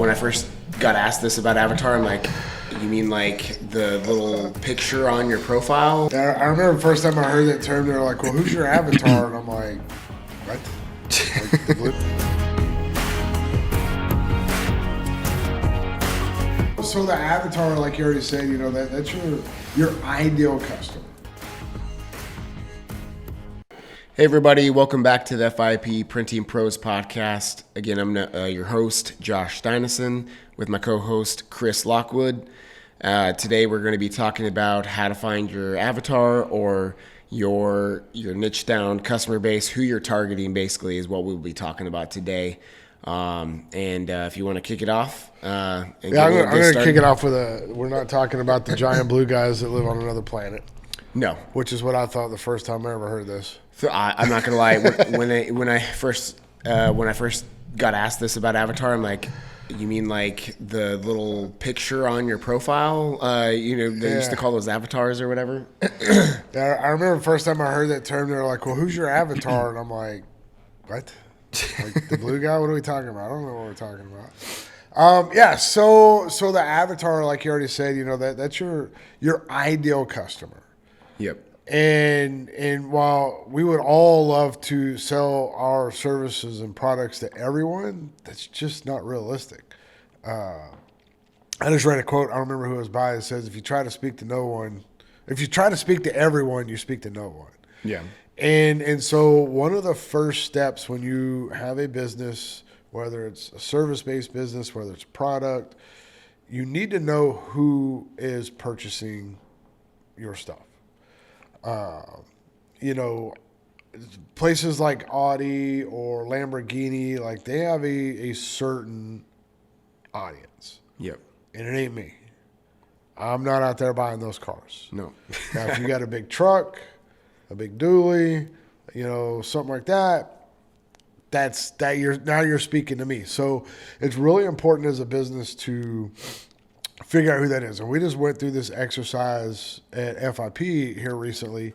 when I first got asked this about Avatar, I'm like, you mean like the little picture on your profile? I remember the first time I heard that term, they were like, well, who's your avatar? And I'm like, what? Like the blue? So the avatar, like you already said, you know, that's your ideal customer. Hey everybody, welcome back to the FIP Printing Pros podcast. Again, I'm your host, Josh Steinison, with my co-host, Chris Lockwood. Today we're going to be talking about how to find your avatar or your niche down customer base, who you're targeting basically is what we'll be talking about today. If you want to kick it off. I'm going to kick it off with we're not talking about the giant blue guys that live on another planet. No. Which is what I thought the first time I ever heard this. So I'm not gonna lie. When I first got asked this about Avatar, I'm like, you mean like the little picture on your profile? They used to call those avatars or whatever. I remember the first time I heard that term, they were like, well, who's your avatar? And I'm like, what? Like the blue guy? What are we talking about? I don't know what we're talking about. So the avatar, like you already said, you know, that's your ideal customer. Yep. And while we would all love to sell our services and products to everyone, that's just not realistic. I just read a quote, I don't remember who it was by, it says, if you try to speak to everyone, you speak to no one. Yeah. And so one of the first steps when you have a business, whether it's a service-based business, whether it's a product, you need to know who is purchasing your stuff. Places like Audi or Lamborghini, like they have a certain audience. Yep. And it ain't me. I'm not out there buying those cars. No. Now, if you got a big truck, a big dually, something like that, you're speaking to me. So it's really important as a business to figure out who that is. And we just went through this exercise at FIP here recently,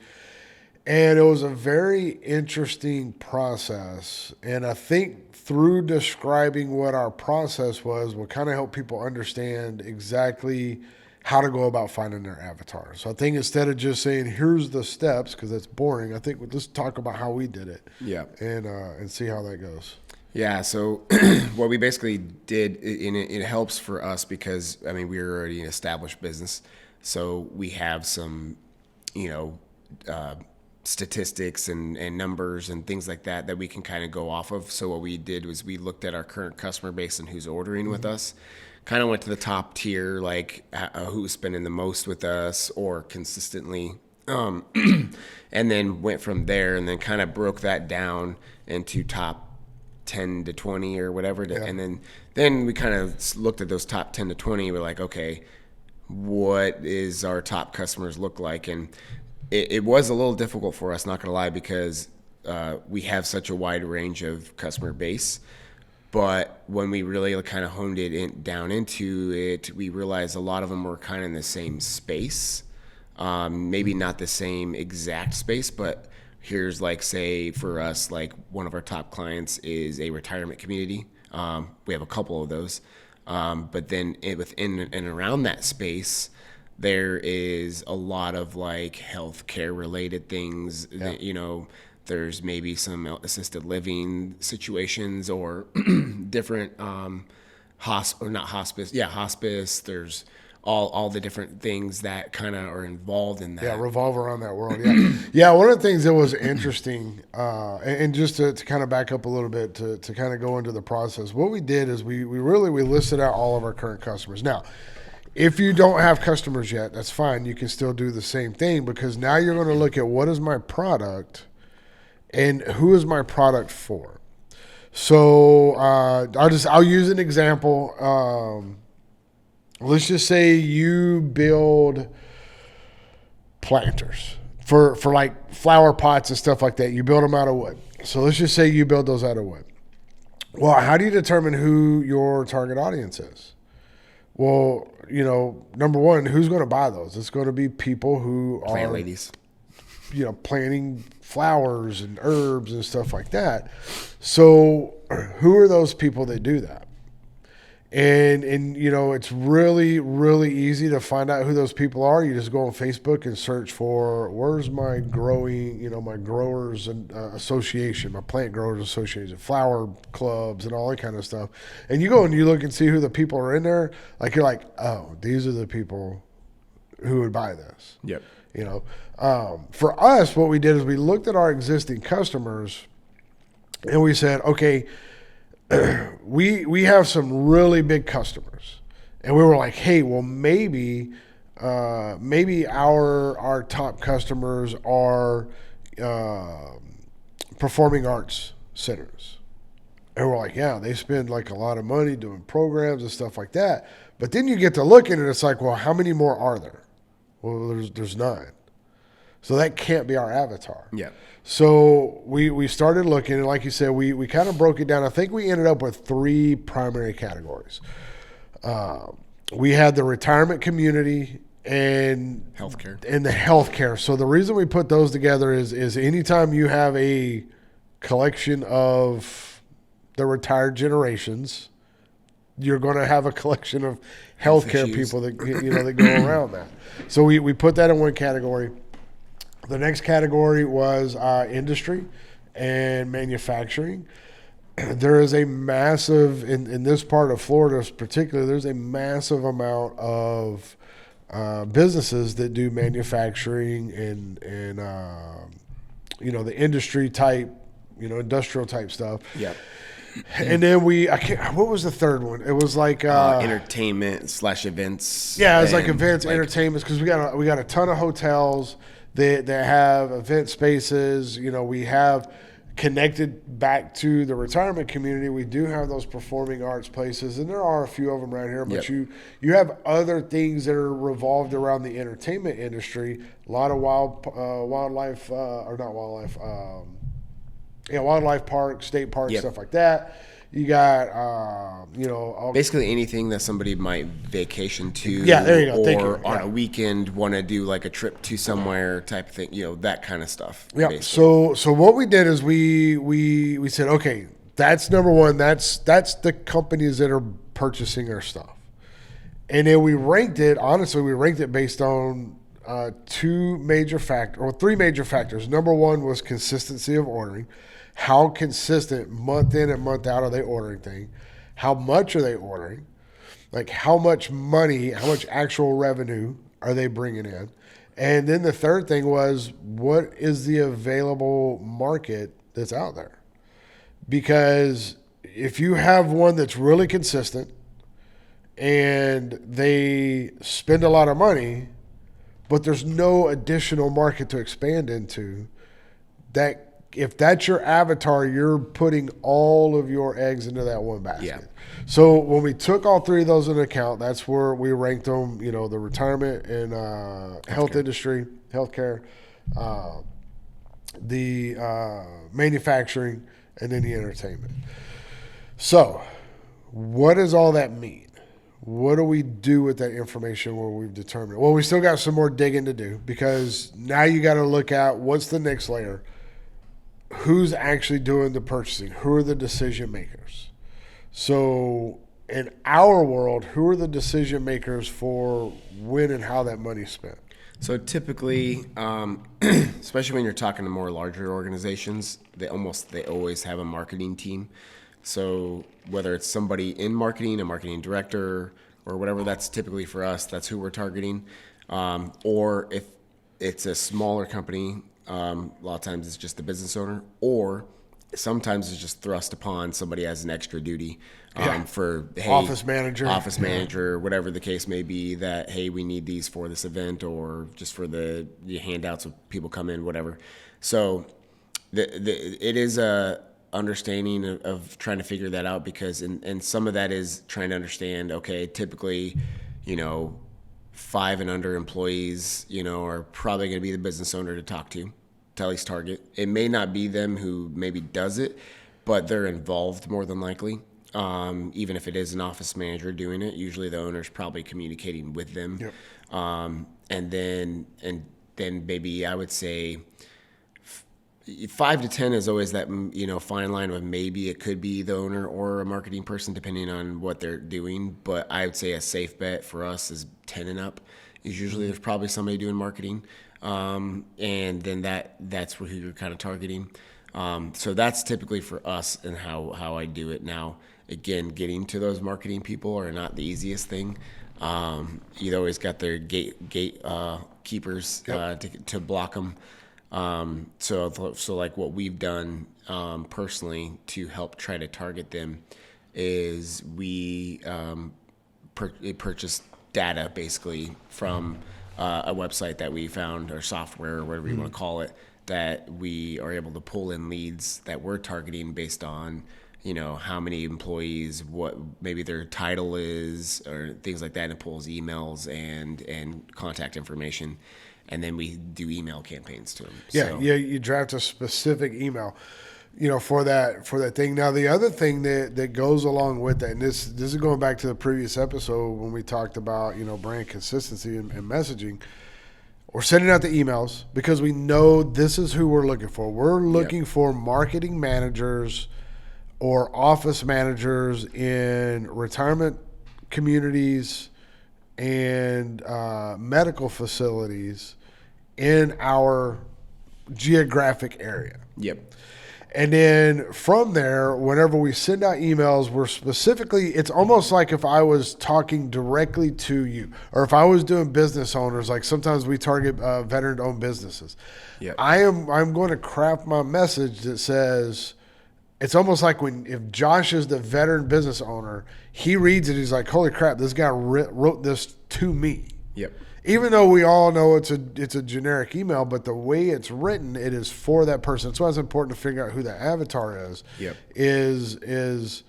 and it was a very interesting process. And I think through describing what our process was will kind of help people understand exactly how to go about finding their avatar. So I think instead of just saying, here's the steps, because that's boring, I think let's talk about how we did it. Yeah. And see how that goes. Yeah, so what we basically did, and it helps for us because, we're already an established business. So we have some, statistics and numbers and things like that we can kind of go off of. So what we did was we looked at our current customer base and who's ordering with us, kind of went to the top tier, like who's spending the most with us or consistently, and then went from there and then kind of broke that down into top 10 to 20 or whatever. And then we kind of looked at those top 10 to 20. We're like, okay, what is our top customers look like? And it was a little difficult for us, not going to lie, because we have such a wide range of customer base. But when we really kind of honed it down into it, we realized a lot of them were kind of in the same space. Maybe not the same exact space, but here's like, say for us, like one of our top clients is a retirement community. We have a couple of those. But then within and around that space, there is a lot of like healthcare related things. Yeah. There's maybe some assisted living situations or different hospice. There's all the different things that kind of are involved in that. Yeah, revolve around that world. Yeah. Yeah, one of the things that was interesting, and just to kind of back up a little bit to kind of go into the process, what we did is we listed out all of our current customers. Now, if you don't have customers yet, that's fine. You can still do the same thing, because now you're going to look at what is my product and who is my product for. So I'll use an example. Let's just say you build planters for like flower pots and stuff like that. You build them out of wood. So let's just say you build those out of wood. Well, how do you determine who your target audience is? Well, number one, who's going to buy those? It's going to be people who plant are ladies, planting flowers and herbs and stuff like that. So who are those people that do that? And you know, it's really, really easy to find out who those people are. You just go on Facebook and search for, where's my growing, you know, my growers and association, my plant growers association, flower clubs and all that kind of stuff. And you go and you look and see who the people are in there. Like, you're like, oh, these are the people who would buy this. Yep. You know, for us, what we did is we looked at our existing customers and we said, okay, we have some really big customers, and we were like, hey, well, maybe our top customers are performing arts centers. And we're like, yeah, they spend like a lot of money doing programs and stuff like that. But then you get to looking and it's like, well, how many more are there? Well, there's none. So that can't be our avatar. Yeah. So we started looking, and like you said, we kind of broke it down. I think we ended up with 3 primary categories. We had the retirement community and Healthcare. and the healthcare. So the reason we put those together is anytime you have a collection of the retired generations, you're going to have a collection of healthcare people that that go around that. So we put that in one category. The next category was industry and manufacturing. There is a massive, in this part of Florida particularly, there's a massive amount of businesses that do manufacturing and the industry type, industrial type stuff. Yep. And then what was the third one? It was like entertainment/events. Yeah, it was like events, entertainments, because we got a ton of hotels that have event spaces. We have connected back to the retirement community. We do have those performing arts places, and there are a few of them right here. But you have other things that are revolved around the entertainment industry. A lot of wildlife parks, state parks, stuff like that. You got, basically anything that somebody might vacation to. Yeah, there you go. Thank you. Or on a weekend want to do like a trip to somewhere type of thing, that kind of stuff. Yeah. Basically. So what we did is we said, okay, that's number one. That's the companies that are purchasing our stuff. And then we ranked it, honestly, based on 3 major factors. Number one was consistency of ordering. How consistent month in and month out are they ordering things? How much are they ordering? Like how much money, how much actual revenue are they bringing in? And then the third thing was, what is the available market that's out there? Because if you have one that's really consistent and they spend a lot of money, but there's no additional market to expand into, that if that's your avatar, you're putting all of your eggs into that one basket. Yeah. So when we took all 3 of those into account, that's where we ranked them, the retirement and health industry, healthcare, the manufacturing, and then the entertainment. So what does all that mean? What do we do with that information where we've determined? Well, we still got some more digging to do, because now you got to look at what's the next layer. Who's actually doing the purchasing? Who are the decision makers? So in our world, who are the decision makers for when and how that money's spent? So typically, especially when you're talking to more larger organizations, they always have a marketing team. So whether it's somebody in marketing, a marketing director, or whatever, that's typically for us, that's who we're targeting. Or if it's a smaller company, a lot of times it's just the business owner, or sometimes it's just thrust upon somebody as an extra duty for, hey, office manager, whatever the case may be, that, hey, we need these for this event, or just for the handouts of people come in, whatever. So it is a understanding of trying to figure that out, because and some of that is trying to understand, okay, typically, 5 and under employees, are probably going to be the business owner to talk to at least target. It may not be them who maybe does it, but they're involved more than likely. Even if it is an office manager doing it, usually the owner's probably communicating with them. Yep. And then maybe I would say 5 to 10 is always that, fine line of maybe it could be the owner or a marketing person depending on what they're doing. But I would say a safe bet for us is 10 and up. Is usually there's probably somebody doing marketing, and then that's who you're kind of targeting. So that's typically for us and how I do it now. Again, getting to those marketing people are not the easiest thing. You always got their gate keepers to block them. So like what we've done personally to help try to target them is we purchased data basically from a website that we found, or software, or whatever you want to call it, that we are able to pull in leads that we're targeting based on how many employees, what maybe their title is, or things like that, and it pulls emails and contact information. And then we do email campaigns to them. Yeah, you draft a specific email, for that thing. Now, the other thing that goes along with that, and this is going back to the previous episode when we talked about, brand consistency and messaging. We're sending out the emails because we know this is who we're looking for. We're looking for marketing managers or office managers in retirement communities and medical facilities in our geographic area. Yep. And then from there, whenever we send out emails, it's almost like if I was talking directly to you, or if I was doing business owners, like sometimes we target veteran-owned businesses. Yep. I'm going to craft my message that says, it's almost like if Josh is the veteran business owner, he reads it, he's like, holy crap, this guy wrote this to me. Yep. Even though we all know it's a generic email, but the way it's written, it is for that person. That's why it's important to figure out who that avatar is. Yep. Is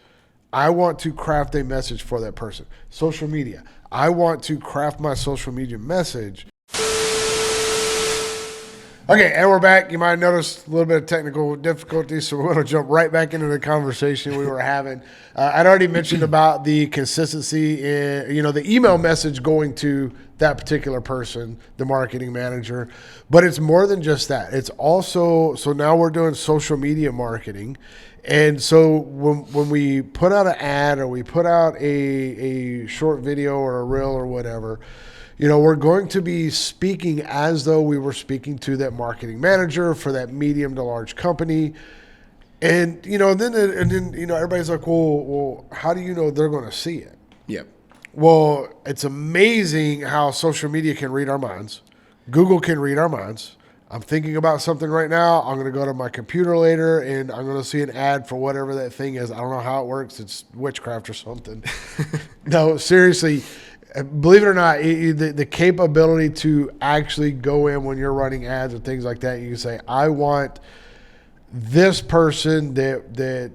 I want to craft a message for that person. Social media. I want to craft my social media message. Okay, and we're back. You might have noticed a little bit of technical difficulties, so we're going to jump right back into the conversation we were having. I'd already mentioned about the consistency in, the email message going to that particular person, the marketing manager. But it's more than just that. It's also, so now we're doing social media marketing. And so when we put out an ad or we put out a short video or a reel or whatever, we're going to be speaking as though we were speaking to that marketing manager for that medium to large company. And, then everybody's like, well, how do you know they're going to see it? Yep. Well, it's amazing how social media can read our minds. Google can read our minds. I'm thinking about something right now. I'm going to go to my computer later and I'm going to see an ad for whatever that thing is. I don't know how it works. It's witchcraft or something. No, seriously. Believe it or not, the capability to actually go in when you're running ads and things like that, you can say, I want this person that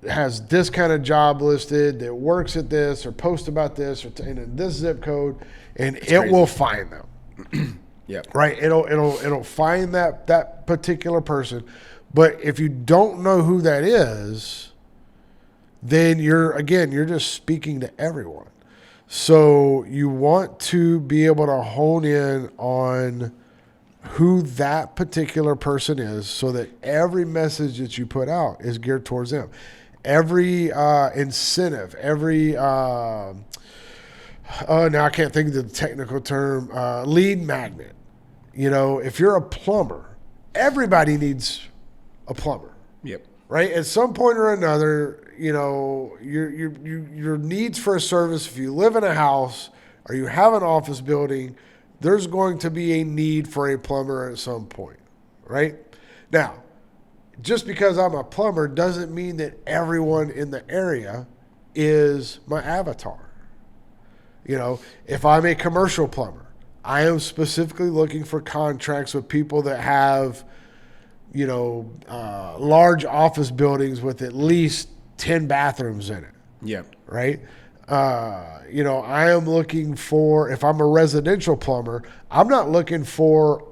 has this kind of job listed, that works at this or posts about this or in this zip code, and it will find them. Yeah. Right? It'll find that particular person. But if you don't know who that is, then you're just speaking to everyone. So you want to be able to hone in on who that particular person is so that every message that you put out is geared towards them. Every incentive, every, now I can't think of the technical term, lead magnet. If you're a plumber, everybody needs a plumber. Yep. Right? At some point or another, your needs for a service, if you live in a house or you have an office building, there's going to be a need for a plumber at some point, right? Now, just because I'm a plumber doesn't mean that everyone in the area is my avatar. If I'm a commercial plumber, I am specifically looking for contracts with people that have, large office buildings with at least 10 bathrooms in it. Yeah. Right? I am looking for, if I'm a residential plumber, I'm not looking for,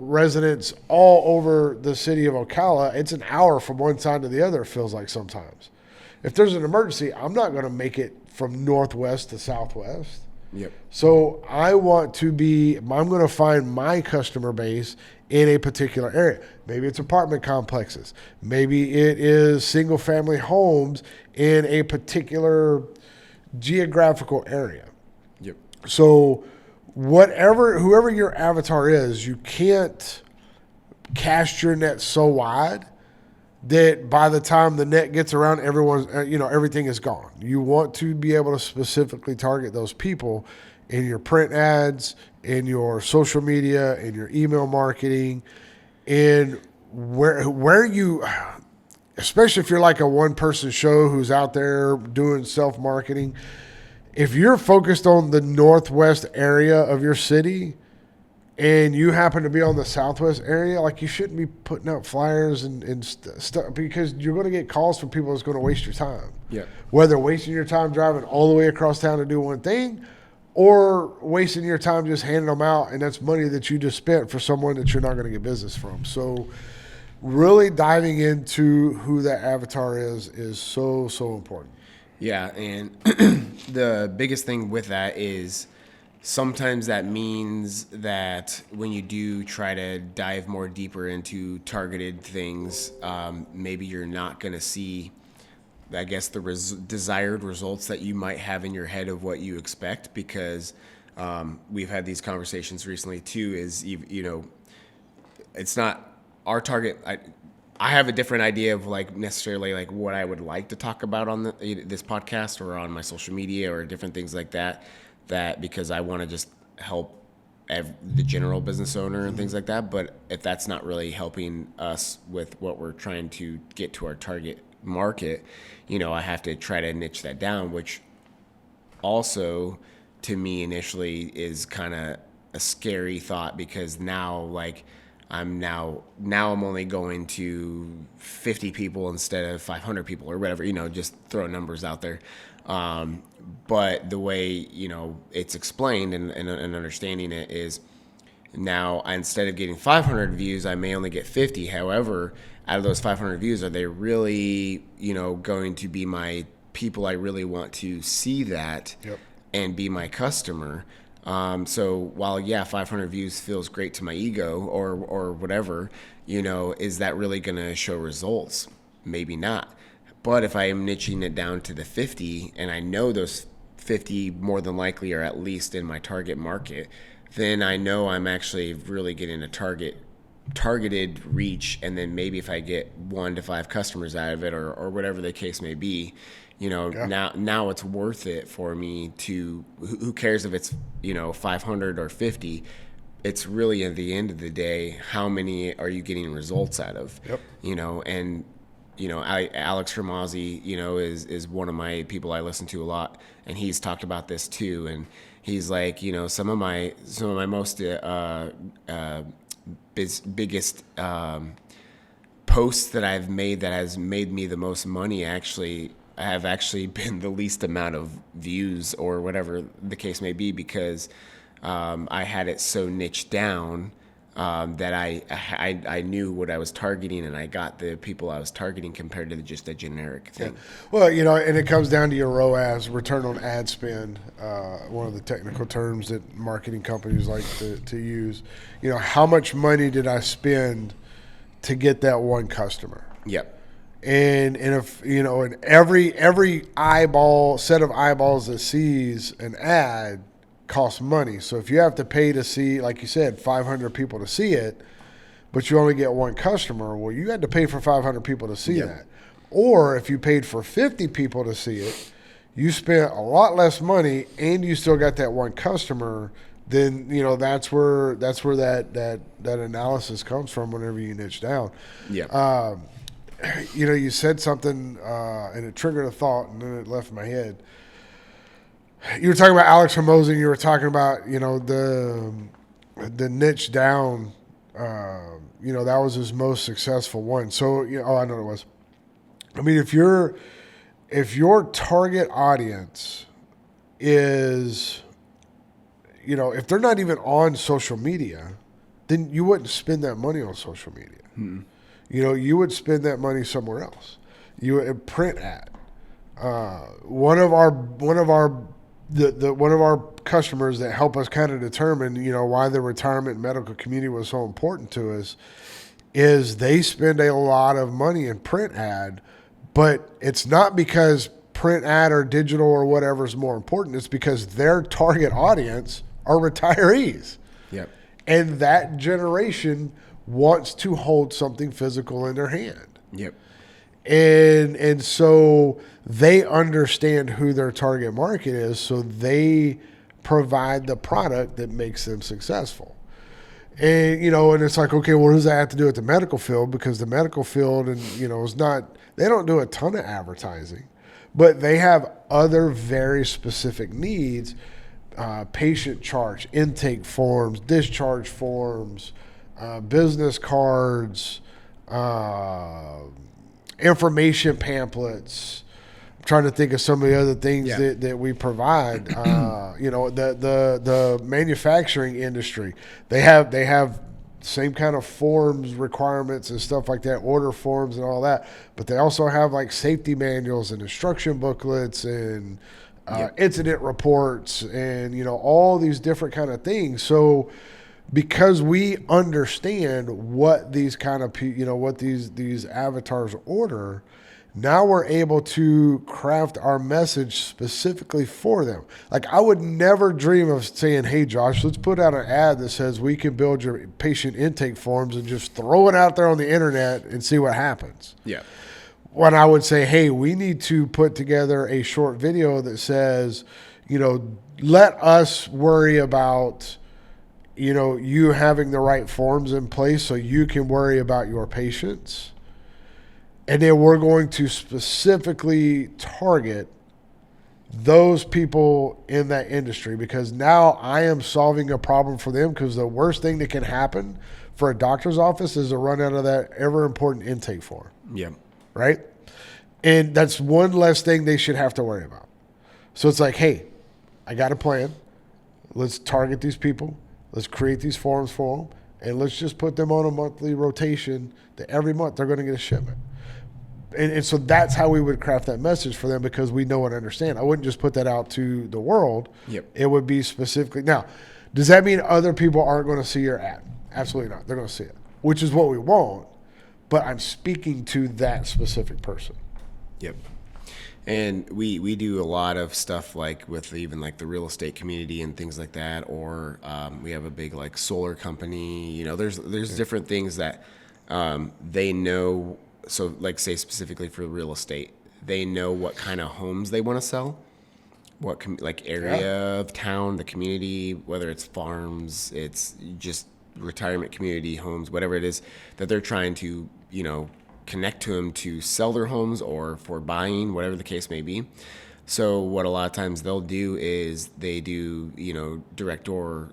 residents all over the city of Ocala. It's an hour from one side to the other, it feels like sometimes. If there's an emergency, I'm not going to make it from northwest to southwest. Yep. So I'm going to find my customer base in a particular area. Maybe it's apartment complexes. Maybe it is single family homes in a particular geographical area. Yep. So whoever your avatar is, you can't cast your net so wide that by the time the net gets around, everything is gone. You want to be able to specifically target those people in your print ads, in your social media, in your email marketing, and where you, especially if you're like a one-person show who's out there doing self-marketing, if you're focused on the northwest area of your city and you happen to be on the southwest area, like you shouldn't be putting out flyers and stuff, because you're going to get calls from people that's going to waste your time. Yeah. Whether wasting your time driving all the way across town to do one thing, or wasting your time just handing them out, and that's money that you just spent for someone that you're not going to get business from. So really diving into who that avatar is so important. Yeah, and the biggest thing with that is sometimes that means that when you do try to dive more deeper into targeted things, maybe you're not going to see, I guess, the desired results that you might have in your head of what you expect, because we've had these conversations recently too, is, it's not our target. I have a different idea of necessarily what I would like to talk about on this podcast or on my social media or different things like that, because I want to just help the general business owner and things like that. But if that's not really helping us with what we're trying to get to our target market, I have to try to niche that down, which also to me initially is kind of a scary thought, because now I'm only going to 50 people instead of 500 people or whatever, just throw numbers out there. But the way, it's explained and understanding it is, now instead of getting 500 views, I may only get 50. However, out of those 500 views, are they really, going to be my people I really want to see that and be my customer? So while 500 views feels great to my ego or whatever, is that really going to show results? Maybe not. But if I am niching it down to the 50, and I know those 50 more than likely are at least in my target market, then I know I'm actually really getting a targeted reach. And then maybe if I get 1 to 5 customers out of it, or whatever the case may be, now it's worth it for me to, who cares if it's, 500 or 50, it's really at the end of the day, how many are you getting results out of? And, Alex Ramazzi, is one of my people I listen to a lot, and he's talked about this too. And he's like, some of my most, biggest, posts that I've made that has made me the most money have actually been the least amount of views, or whatever the case may be, because I had it so niched down that I knew what I was targeting, and I got the people I was targeting compared to just a generic thing. Well, and it comes down to your ROAS, return on ad spend, one of the technical terms that marketing companies like to use. How much money did I spend to get that one customer? Yep. And if and every set of eyeballs that sees an ad costs money. So if you have to pay to see, like you said, 500 people to see it, but you only get one customer, well, you had to pay for 500 people to see that. Or if you paid for 50 people to see it, you spent a lot less money and you still got that one customer. Then that's where that analysis comes from whenever you niche down. Yeah. You said something and it triggered a thought, and then it left my head. You were talking about Alex Ramazzi, and you were talking about the niche down. That was his most successful one. So I know what it was. I mean, if your target audience is, if they're not even on social media, then you wouldn't spend that money on social media. Mm-hmm. You would spend that money somewhere else. You would print ad. One of our the one of our customers that help us kind of determine, why the retirement and medical community was so important to us is they spend a lot of money in print ad, but it's not because print ad or digital or whatever is more important. It's because their target audience are retirees. Yep. And that generation wants to hold something physical in their hand. Yep. And so they understand who their target market is, so they provide the product that makes them successful. And, and it's like, okay, well, what does that have to do with the medical field? Because the medical field, is not, they don't do a ton of advertising, but they have other very specific needs, patient charts, intake forms, discharge forms, business cards, information pamphlets. I'm trying to think of some of the other things that we provide. The manufacturing industry, they have same kind of forms, requirements and stuff like that, order forms and all that. But they also have like safety manuals and instruction booklets and incident reports and, all these different kind of things. So because we understand what these kind of, what these avatars order, now we're able to craft our message specifically for them. Like I would never dream of saying, hey, Josh, let's put out an ad that says we can build your patient intake forms and just throw it out there on the internet and see what happens. Yeah. When I would say, hey, we need to put together a short video that says, let us worry about, you having the right forms in place so you can worry about your patients. And then we're going to specifically target those people in that industry because now I am solving a problem for them, because the worst thing that can happen for a doctor's office is to run out of that ever important intake form. Yeah. Right? And that's one less thing they should have to worry about. So it's like, hey, I got a plan. Let's target these people. Let's create these forms for them. And let's just put them on a monthly rotation that every month they're going to get a shipment. And so that's how we would craft that message for them, because we know and understand. I wouldn't just put that out to the world. Yep. It would be specifically. Now, does that mean other people aren't going to see your ad? Absolutely not. They're going to see it, which is what we want. But I'm speaking to that specific person. Yep. And we do a lot of stuff like with even like the real estate community and things like that, or we have a big like solar company. There's different things that they know. So like say specifically for real estate, they know what kind of homes they want to sell, what area of town, the community, whether it's farms, it's just retirement community homes, whatever it is that they're trying to, connect to them to sell their homes or for buying, whatever the case may be. So what a lot of times they'll do is they do, direct to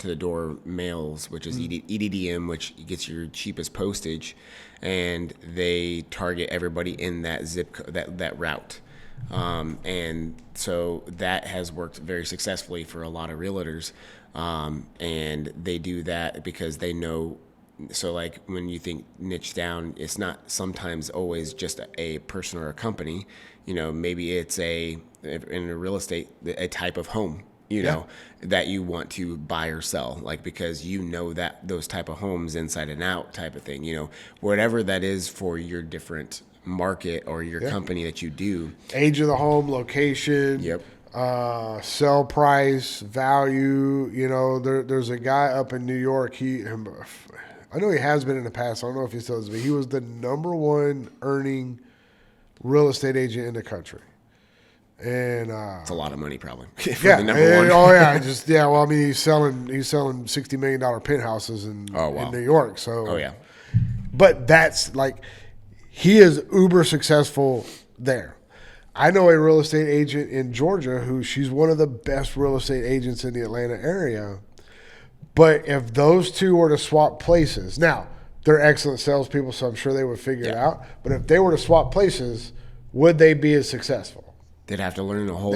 the door mails, which is EDDM, which gets your cheapest postage, and they target everybody in that zip that route. And so that has worked very successfully for a lot of realtors. And they do that because they know. So like when you think niche down, it's not sometimes always just a person or a company, maybe it's in a real estate, a type of home, that you want to buy or sell, like, because that those type of homes inside and out type of thing, whatever that is for your different market or your company that you do. Age of the home, location. Yep. Sell price, value. There's a guy up in New York. I know he has been in the past. I don't know if he still is, but he was the number one earning real estate agent in the country. And it's a lot of money, probably. For the number one. Oh yeah, Well, I mean, he's selling $60 million penthouses in New York. So but that's like, he is uber successful there. I know a real estate agent in Georgia she's one of the best real estate agents in the Atlanta area. But if those two were to swap places, now they're excellent salespeople, so I'm sure they would figure it out. But if they were to swap places, would they be as successful? They'd have to learn a whole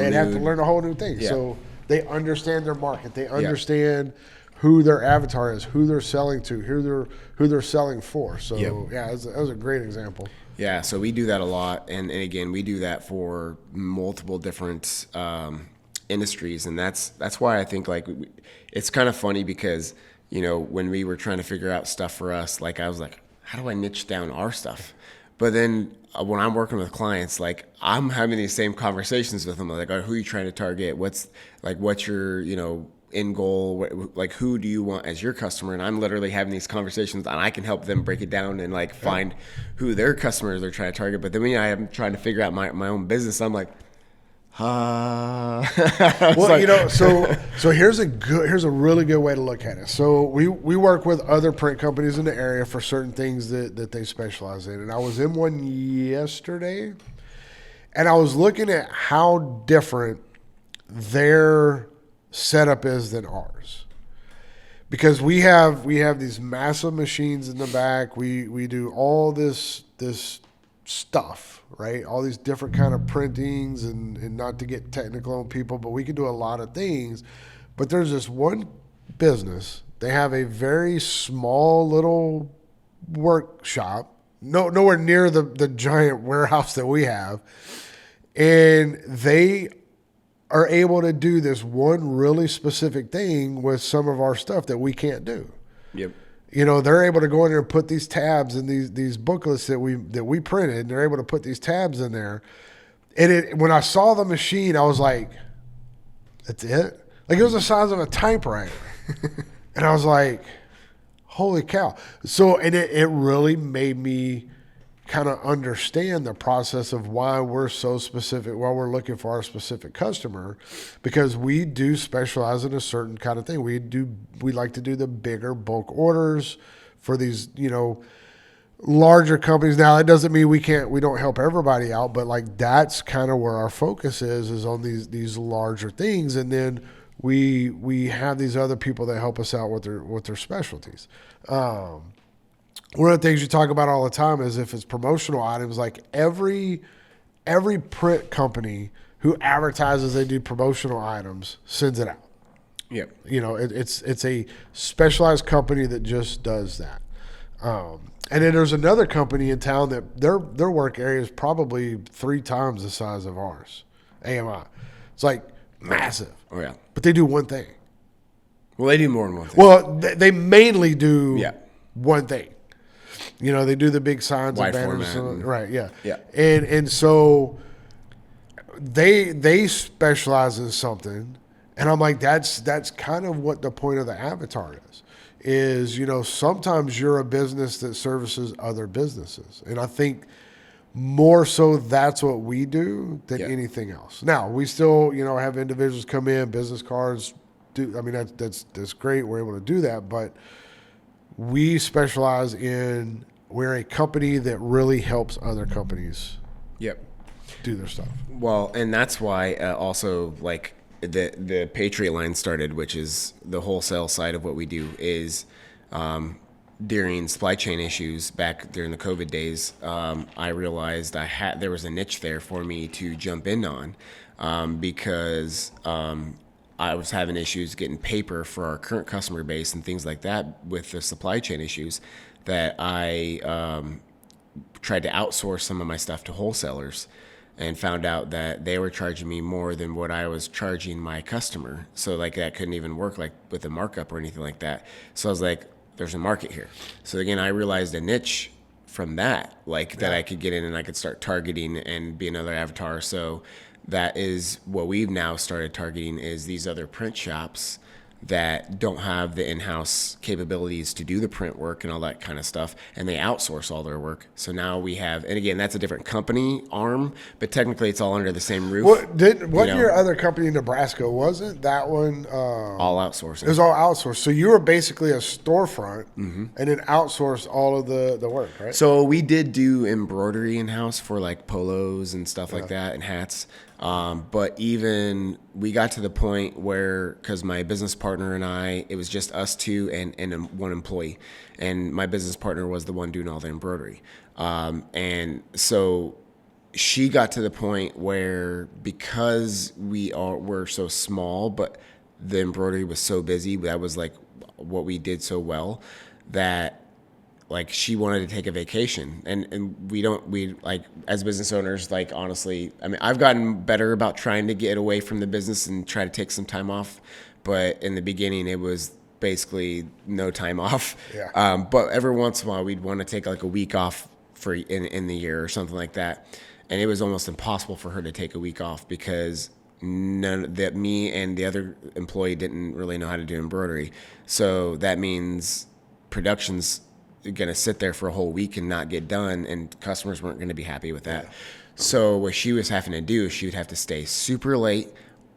new thing. Yeah. So they understand their market. They understand who their avatar is, who they're selling to, who they're selling for. So yeah, that was a great example. Yeah, so we do that a lot, and again, we do that for multiple different industries, and that's why I think like it's kind of funny because when we were trying to figure out stuff for us, like I was like, how do I niche down our stuff? But then when I'm working with clients, like I'm having these same conversations with them, like, oh, who are you trying to target? What's your end goal? Like, who do you want as your customer? And I'm literally having these conversations, and I can help them break it down and like find who their customers are trying to target. But then when I am trying to figure out my own business, I'm like, well, so here's a really good way to look at it. So we work with other print companies in the area for certain things that they specialize in. And I was in one yesterday, and I was looking at how different their setup is than ours. Because we have these massive machines in the back. We do all this stuff, right? All these different kind of printings, and not to get technical on people, but we can do a lot of things. But there's this one business. They have a very small little workshop, nowhere near the giant warehouse that we have, and they are able to do this one really specific thing with some of our stuff that we can't do. Yep. They're able to go in there and put these tabs in these booklets that we printed. And they're able to put these tabs in there. And when I saw the machine, I was like, that's it? Like, it was the size of a typewriter. And I was like, holy cow. So, and it really made me kind of understand the process of why we're so specific, why we're looking for our specific customer, because we do specialize in a certain kind of thing. We like to do the bigger bulk orders for these, larger companies. Now, that doesn't mean we don't help everybody out, but like that's kind of where our focus is on these larger things. And then we have these other people that help us out with their specialties. One of the things you talk about all the time is if it's promotional items, like every print company who advertises they do promotional items sends it out. Yep. It's a specialized company that just does that. And then there's another company in town that their work area is probably 3 times the size of ours, AMI. It's like massive. Oh, yeah. But they do one thing. Well, they do more than one thing. Well, they mainly do one thing. They do the big signs Wide and banners, format right? Yeah, yeah. And so they specialize in something, and I'm like, that's kind of what the point of the avatar is. Sometimes you're a business that services other businesses, and I think more so that's what we do than anything else. Now we still have individuals come in, business cards. That's great. We're able to do that, but we specialize in, we're a company that really helps other companies do their stuff. Well, and that's why also like the Patriot line started, which is the wholesale side of what we do is during supply chain issues back during the COVID days, I realized there was a niche there for me to jump in on because I was having issues getting paper for our current customer base and things like that with the supply chain issues that I tried to outsource some of my stuff to wholesalers and found out that they were charging me more than what I was charging my customer. So like that couldn't even work like with a markup or anything like that. So I was like, there's a market here. So again, I realized a niche from that, that I could get in and I could start targeting and be another avatar. So that is what we've now started targeting is these other print shops that don't have the in-house capabilities to do the print work and all that kind of stuff, and they outsource all their work. So now we have, and again, that's a different company arm, but technically it's all under the same roof. Your other company in Nebraska, wasn't that one? All outsourcing. It was all outsourced. So you were basically a storefront and then outsourced all of the work, right? So we did do embroidery in-house for like polos and stuff like that and hats. But even we got to the point where, because my business partner and I, it was just us two and one employee, and my business partner was the one doing all the embroidery. And so she got to the point where, because we're so small, but the embroidery was so busy, that was like what we did so well that like she wanted to take a vacation, and we like as business owners, like honestly, I mean, I've gotten better about trying to get away from the business and try to take some time off, but in the beginning it was basically no time off. Yeah. But every once in a while we'd want to take like a week off for in the year or something like that, and it was almost impossible for her to take a week off because me and the other employee didn't really know how to do embroidery, so that means production's going to sit there for a whole week and not get done, and customers weren't going to be happy with that. So what she was having to do is she would have to stay super late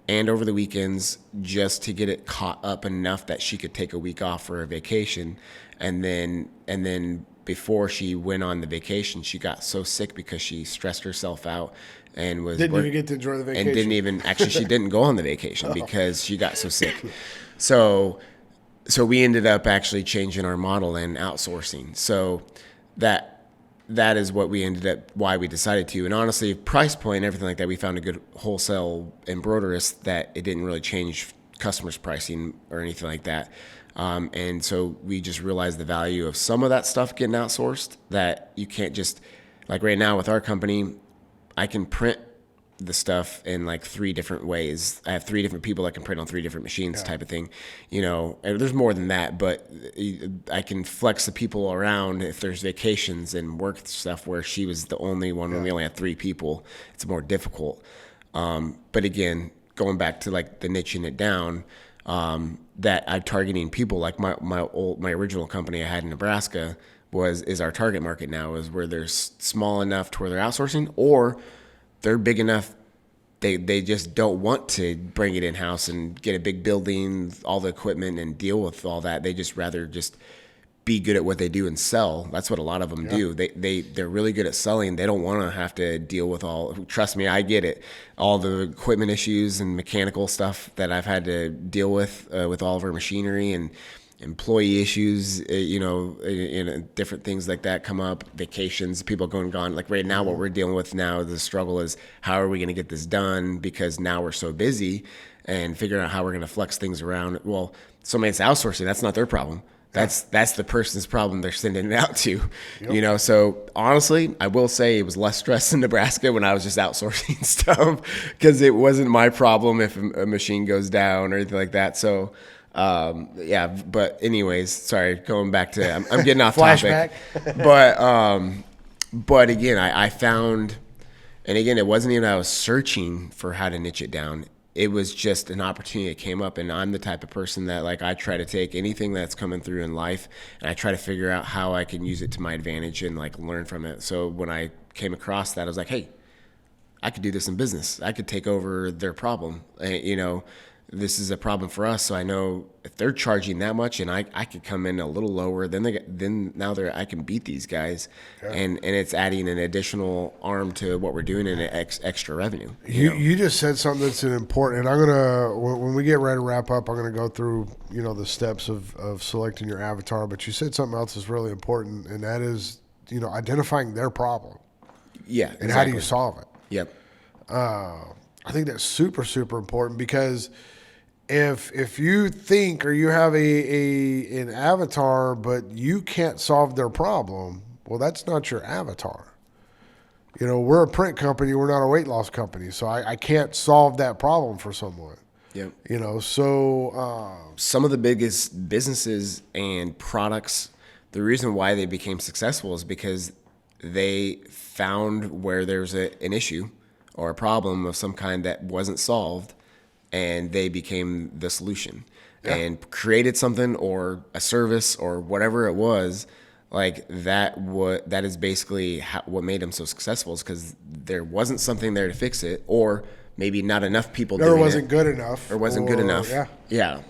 and over the weekends just to get it caught up enough that she could take a week off for a vacation. And then before she went on the vacation, she got so sick because she stressed herself out and Didn't even get to enjoy the vacation. And didn't even, actually, she didn't go on the vacation because she got so sick. So we ended up actually changing our model and outsourcing. So that is what we ended up, why we decided to. And honestly, price point, everything like that, we found a good wholesale embroiderist that it didn't really change customers' pricing or anything like that. And so we just realized the value of some of that stuff getting outsourced, that you can't just, like right now with our company, I can print the stuff in like 3 different ways. I have 3 different people that can print on 3 different machines, type of thing. You know, and there's more than that, but I can flex the people around if there's vacations and work stuff where she was the only one when we only had 3 people. It's more difficult. But again, going back to like the niching it down, that I'm targeting people like my original company I had in Nebraska is our target market now, is where they're small enough to where they're outsourcing, or they're big enough they just don't want to bring it in-house and get a big building, all the equipment, and deal with all that. They just rather just be good at what they do and sell. That's what a lot of them do. They're really good at selling. They don't want to have to deal with all, trust me, I get it, all the equipment issues and mechanical stuff that I've had to deal with all of our machinery, and employee issues, different things like that come up, vacations, people going gone. Like right now, what we're dealing with now, the struggle is how are we going to get this done, because now we're so busy, and figuring out how we're going to flex things around. Well, somebody's outsourcing, that's not their problem. That's the person's problem they're sending it out to, So honestly, I will say it was less stress in Nebraska when I was just outsourcing stuff, because it wasn't my problem if a machine goes down or anything like that. So, but anyways, sorry, going back to, I'm getting off topic, but again, I found, and again, it wasn't even I was searching for how to niche it down. It was just an opportunity that came up, and I'm the type of person that, like, I try to take anything that's coming through in life and I try to figure out how I can use it to my advantage and like learn from it. So when I came across that, I was like, hey, I could do this in business. I could take over their problem. This is a problem for us. So I know if they're charging that much and I could come in a little lower, then I can beat these guys. Yeah. And it's adding an additional arm to what we're doing and extra revenue. You just said something that's important. And I'm going to, when we get ready to wrap up, I'm going to go through, the steps of selecting your avatar. But you said something else that's really important, and that is, identifying their problem. Yeah. And exactly. How do you solve it? Yep. I think that's super, super important, because if you think, or you have an avatar but you can't solve their problem, well, that's not your avatar. We're a print company, we're not a weight loss company, so I can't solve that problem for someone. Yep. Some of the biggest businesses and products, the reason why they became successful is because they found where there's an issue or a problem of some kind that wasn't solved, and they became the solution. Yeah. And created something or a service or whatever it was, like that is basically what made them so successful, is because there wasn't something there to fix it, or maybe not enough people doing it. Or wasn't good enough. Yeah.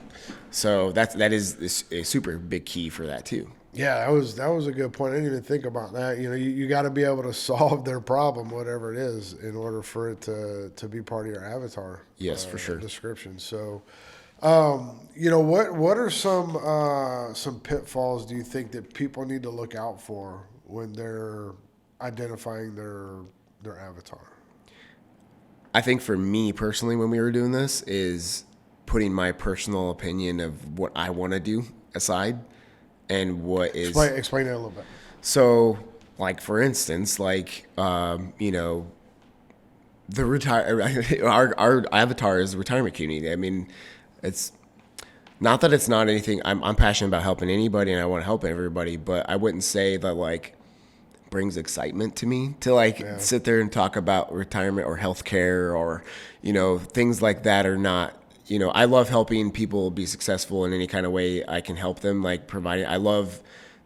So that is a super big key for that too. Yeah, that was a good point. I didn't even think about that. You got to be able to solve their problem, whatever it is, in order for it to be part of your avatar. Yes, for sure. Description. So, what are some pitfalls do you think that people need to look out for when they're identifying their avatar? I think for me personally, when we were doing this, is putting my personal opinion of what I want to do aside and what is Explain that a little bit. so like for instance, like the retire our avatar is the retirement community. I mean, it's not that it's not anything. I'm passionate about helping anybody and I want to help everybody, but I wouldn't say that like brings excitement to me to like sit there and talk about retirement or healthcare or things like that are not. I love helping people be successful in any kind of way I can help them, like providing.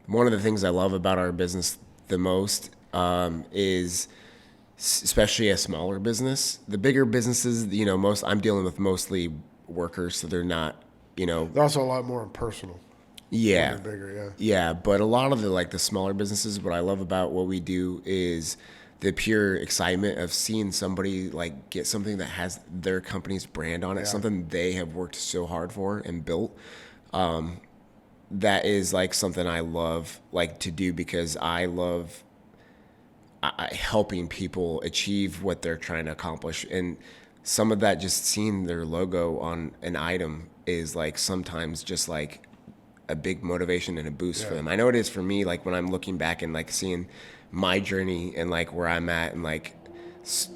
One of the things I love about our business the most is especially a smaller business. The bigger businesses, I'm dealing with mostly workers, so they're not, They're also a lot more impersonal. yeah, They're bigger, yeah. But a lot of the smaller businesses, what I love about what we do is the pure excitement of seeing somebody like get something that has their company's brand on it, something they have worked so hard for and built. That is like something I love like to do because I love helping people achieve what they're trying to accomplish. And some of that, just seeing their logo on an item is like sometimes just like a big motivation and a boost for them. I know it is for me, like when I'm looking back and like seeing my journey and like where I'm at and like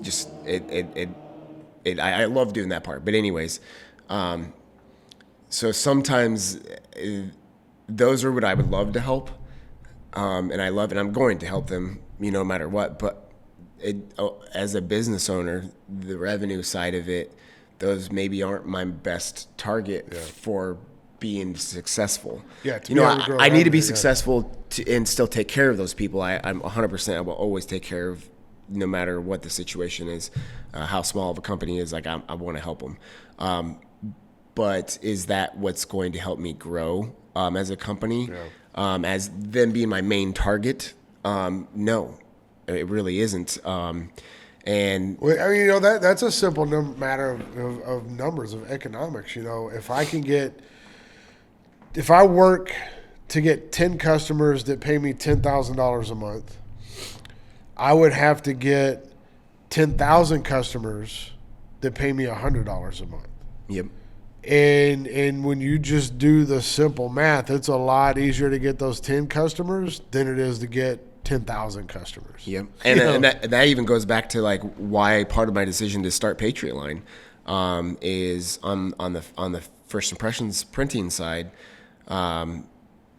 just I love doing that part. But anyways, so sometimes those are what I would love to help. And I'm going to help them, no matter what. But as a business owner, the revenue side of it, those maybe aren't my best target for being successful. Yeah, I need to be successful and still take care of those people. I'm 100%. I will always take care of, no matter what the situation is, how small of a company is. Like I want to help them. But is that what's going to help me grow as a company? As them being my main target? No, it really isn't. And well, I mean, that's a simple matter of numbers, of economics. If I work to get 10 customers that pay me $10,000 a month, I would have to get 10,000 customers that pay me $100 a month. Yep. And when you just do the simple math, it's a lot easier to get those 10 customers than it is to get 10,000 customers. Yep. And that even goes back to like why part of my decision to start Patriot Line is on the first impressions printing side. I'm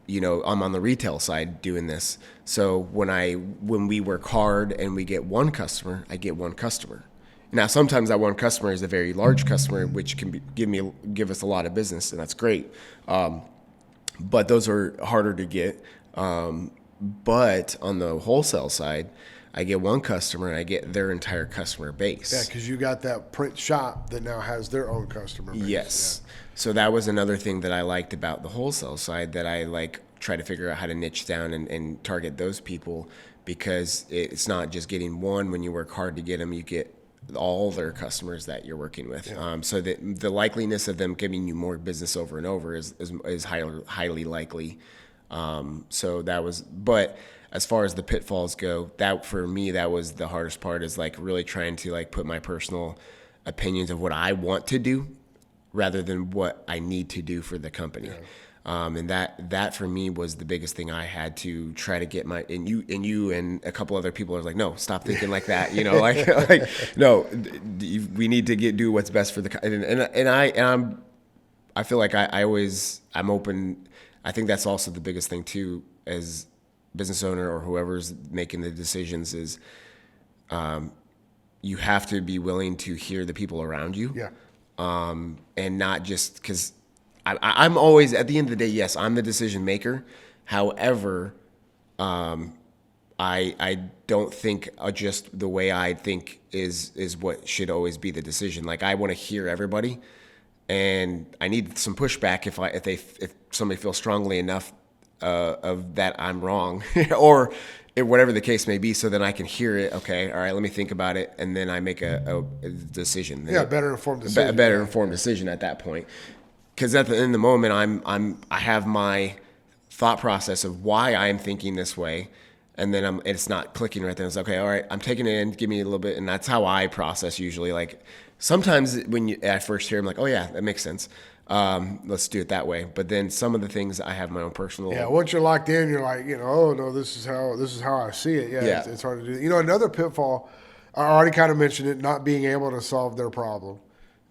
on the retail side doing this. So when we work hard and we get one customer, I get one customer. Now, sometimes that one customer is a very large customer, which can give us a lot of business, and that's great. But those are harder to get. But on the wholesale side, I get one customer and I get their entire customer base. Yeah, because you got that print shop that now has their own customer base. Yes. Yeah. So that was another thing that I liked about the wholesale side, that I like try to figure out how to niche down and target those people, because it's not just getting one. When you work hard to get them, you get all their customers that you're working with. Yeah. So that the likeliness of them giving you more business over and over is highly likely. So that was, but as far as the pitfalls go, that for me, that was the hardest part, is like really trying to like put my personal opinions of what I want to do rather than what I need to do for the company. Yeah. And that for me was the biggest thing I had to try to get and you and a couple other people are like, no, stop thinking like that. Like no, we need to do what's best for the, I feel like I'm open. I think that's also the biggest thing too, as business owner or whoever's making the decisions, is you have to be willing to hear the people around you. Yeah. And not just because I'm always, at the end of the day, yes, I'm the decision maker. However, I don't think just the way I think is what should always be the decision. Like, I want to hear everybody, and I need some pushback if somebody feels strongly enough of that I'm wrong or whatever the case may be, so then I can hear it. Okay, all right, let me think about it, and then I make a decision. Yeah, better informed decision. A better informed decision at that point. Because at the end of the moment, I have my thought process of why I'm thinking this way, and then it's not clicking right then. It's okay, all right, I'm taking it in, give me a little bit, and that's how I process usually. Like, sometimes when I first hear, I'm like, oh yeah, that makes sense. Let's do it that way. But then some of the things I have my own personal. Yeah, once you're locked in, you're like, oh no, this is how I see it. Yeah. It's hard to do. Another pitfall, I already kind of mentioned it, not being able to solve their problem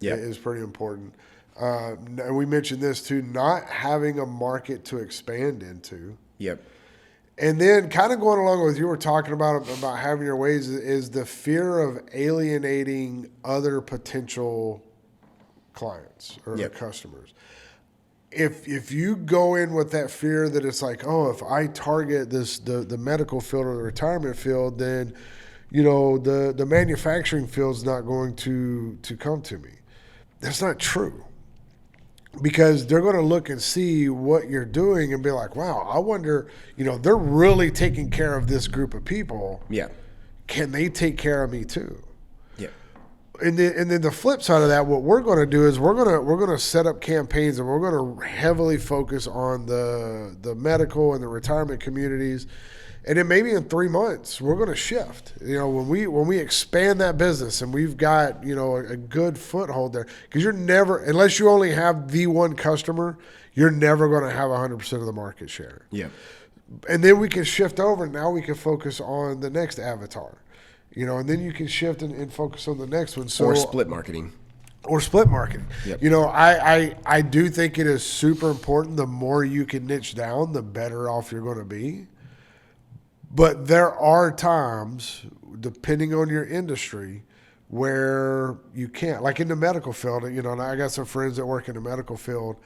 is pretty important. And we mentioned this too, not having a market to expand into. Yep. And then kind of going along with you were talking about having your ways is the fear of alienating other potential clients or customers. If you go in with that fear that it's like, oh, if I target the medical field or the retirement field, then the manufacturing field's not going to come to me. That's not true. Because they're going to look and see what you're doing and be like, wow, I wonder, they're really taking care of this group of people. Yeah. Can they take care of me too? Yeah. And then the flip side of that, what we're going to do is we're going to set up campaigns and we're going to heavily focus on the medical and the retirement communities. And then maybe in 3 months, we're going to shift. When we expand that business and we've got, a good foothold there, because you're never, unless you only have the one customer, you're never going to have 100% of the market share. Yeah. And then we can shift over. Now we can focus on the next avatar, and then you can shift and focus on the next one. So, or split marketing. Yep. I do think it is super important. The more you can niche down, the better off you're going to be. But there are times, depending on your industry, where you can't. Like in the medical field, and I got some friends that work in the medical field,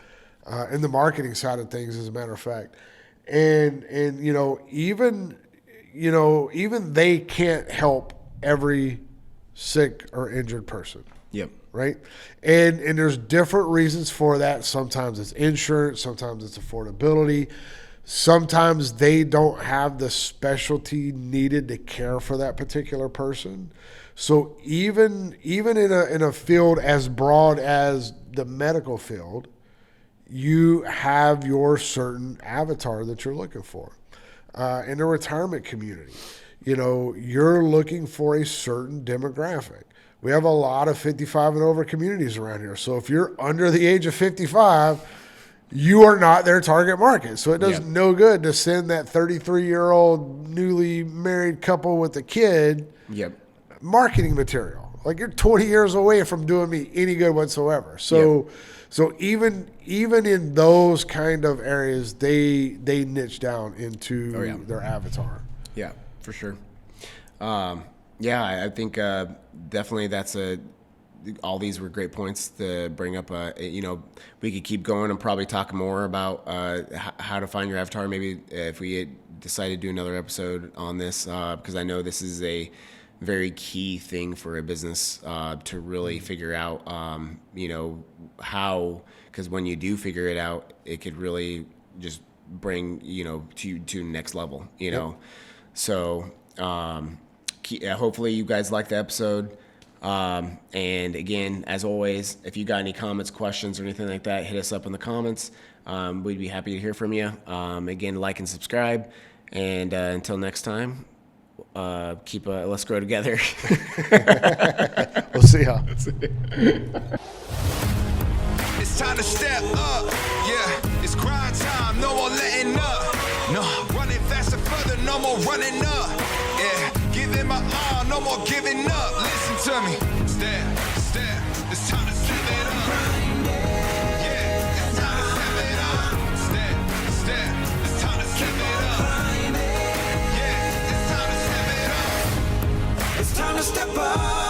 in the marketing side of things, as a matter of fact. And even they can't help every sick or injured person. Yep. Right? And there's different reasons for that. Sometimes it's insurance, sometimes it's affordability. Sometimes they don't have the specialty needed to care for that particular person. So even in a field as broad as the medical field, you have your certain avatar that you're looking for. In the retirement community, you're looking for a certain demographic. We have a lot of 55 and over communities around here. So if you're under the age of 55, you are not their target market. So it does no good to send that 33-year-old newly married couple with a kid marketing material. Like, you're 20 years away from doing me any good whatsoever. So even in those kind of areas, they niche down into their avatar. Yeah, for sure. I think definitely that's all these were great points to bring up. We could keep going and probably talk more about how to find your avatar. Maybe if we decide to do another episode on this, because I know this is a very key thing for a business to really figure out, how, because when you do figure it out, it could really just bring, to next level, So hopefully you guys liked the episode. And again, as always, if you got any comments, questions, or anything like that, hit us up in the comments. We'd be happy to hear from you. Again, like and subscribe. And until next time, let's grow together. We'll see ya. It's time to step up. Yeah, it's grind time. No more letting up. No, running faster, further. No more running up. Yeah, giving my all. No more giving up. Listen to me. Step. It's time to step it up. Yeah, it's time to step it up. Step. It's time to step it up. Yeah, it's time to step it up. It's time to step up.